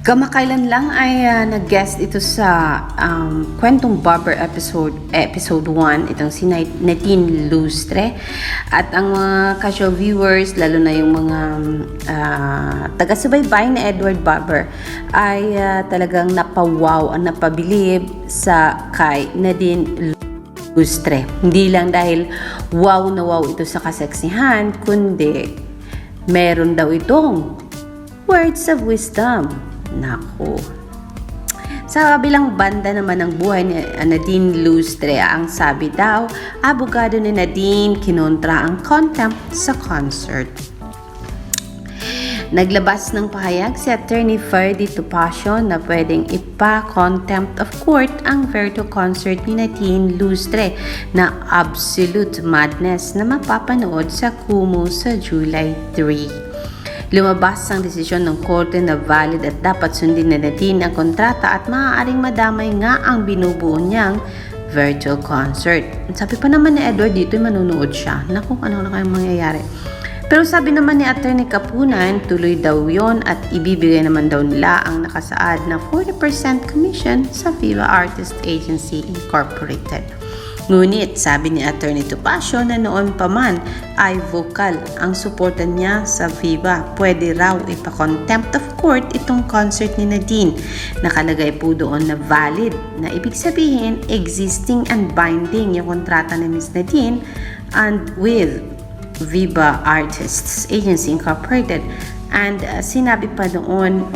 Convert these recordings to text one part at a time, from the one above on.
Kamakailan lang ay nag-guest ito sa Kwentong Barber episode 1, itong si Nadine Lustre. At ang mga casual viewers, lalo na yung mga taga-subaybay na Edward Barber, ay talagang napawaw, napabilib sa kay Nadine Lustre. Hindi lang dahil wow na wow ito sa kaseksihan, kundi meron daw itong words of wisdom. Nako. Sa kabilang banda naman ng buhay ni Nadine Lustre, ang sabi daw, abogado ni Nadine kinontra ang contempt sa concert. Naglabas ng pahayag si Attorney Ferdy Topacio na pwedeng ipa-contempt of court ang virtual concert ni Nadine Lustre na absolute madness na mapapanood sa Kumu sa July 3. Lumabas ang desisyon ng korte na valid at dapat sundin na Nadine ang kontrata at maaaring madamay nga ang binubuo niyang virtual concert. Sabi pa naman ni Edward dito manunood siya. Naku, ano na kayang mangyayari? Pero sabi naman ni Attorney Kapunan, tuloy daw yon at ibibigay naman daw nila ang nakasaad na 40% commission sa Viva Artist Agency Incorporated. Ngunit sabi ni Attorney Topacio na noon pa man ay vocal ang suporta niya sa Viva. Pwede raw ipa-contempt of court itong concert ni Nadine. Nakalagay po doon na valid, na ibig sabihin existing and binding yung kontrata ni Ms. Nadine and with Viva Artists Agency Incorporated. And sinabi pa doon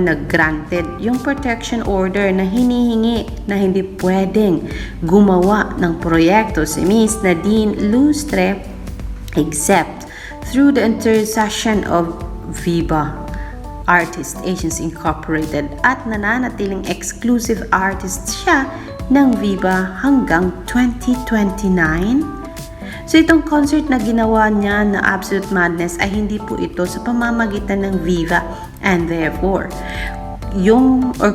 na granted yung protection order na hinihingi na hindi pwedeng gumawa ng proyekto si Ms. Nadine Lustre except through the intercession of Viva Artist Agency Incorporated at nananatiling exclusive artist siya ng Viva hanggang 2029. So itong concert na ginawa niya na Absolute Madness ay hindi po ito sa pamamagitan ng Viva, and therefore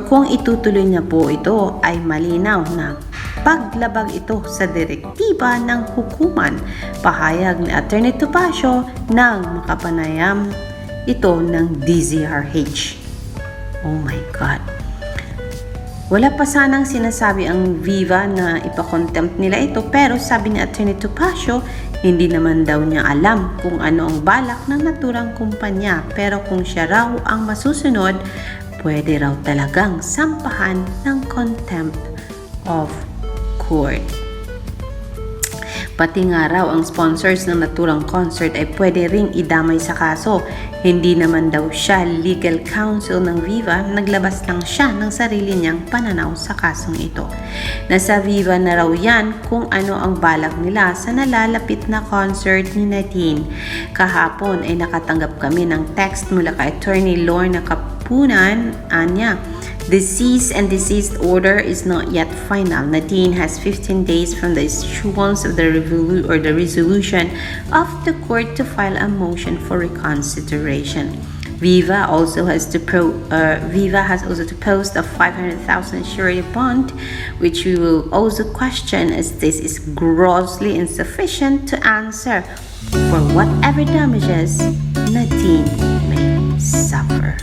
kung itutuloy niya po ito ay malinaw na paglabag ito sa direktiba ng hukuman. Pahayag ni Attorney Topacio ng makapanayam ito ng DZRH. Oh my God. Wala pa sanang sinasabi ang Viva na ipa-contempt nila ito, pero sabi ni Attorney Topacio, hindi naman daw niya alam kung ano ang balak ng naturang kumpanya, pero kung siya raw ang masusunod, pwede raw talagang sampahan ng contempt of court. Pati nga raw ang sponsors ng naturang concert ay pwede ring idamay sa kaso. Hindi naman daw siya legal counsel ng Viva, naglabas lang siya ng sarili niyang pananaw sa kasong ito. Nasa Viva na raw yan kung ano ang balak nila sa nalalapit na concert ni Nadine. Kahapon ay nakatanggap kami ng text mula kay Attorney Lorna Kapunan. Anya, the cease and desist order is not yet final. Nadine has 15 days from the issuance of the resolution of the court to file a motion for reconsideration. Viva has also to post a 500,000 surety bond, which we will also question as this is grossly insufficient to answer for whatever damages Nadine may suffer.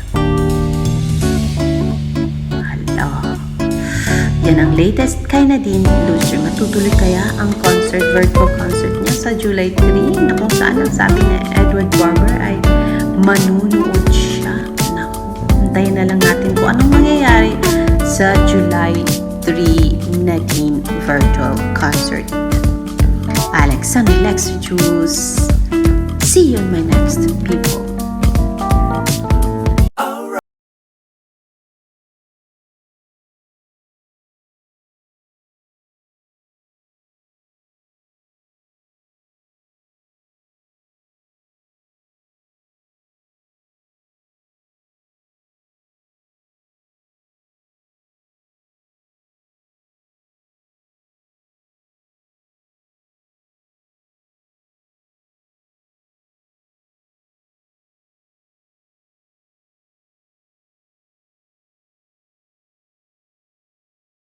Yan ang latest kay Nadine Lustre. Matutuloy kaya ang virtual concert niya sa July 3 na kung saan ang sabi ni Edward Barber ay manunood siya. Antayin na lang natin kung anong mangyayari sa July 3 Nadine virtual concert. Alex Lex Juice.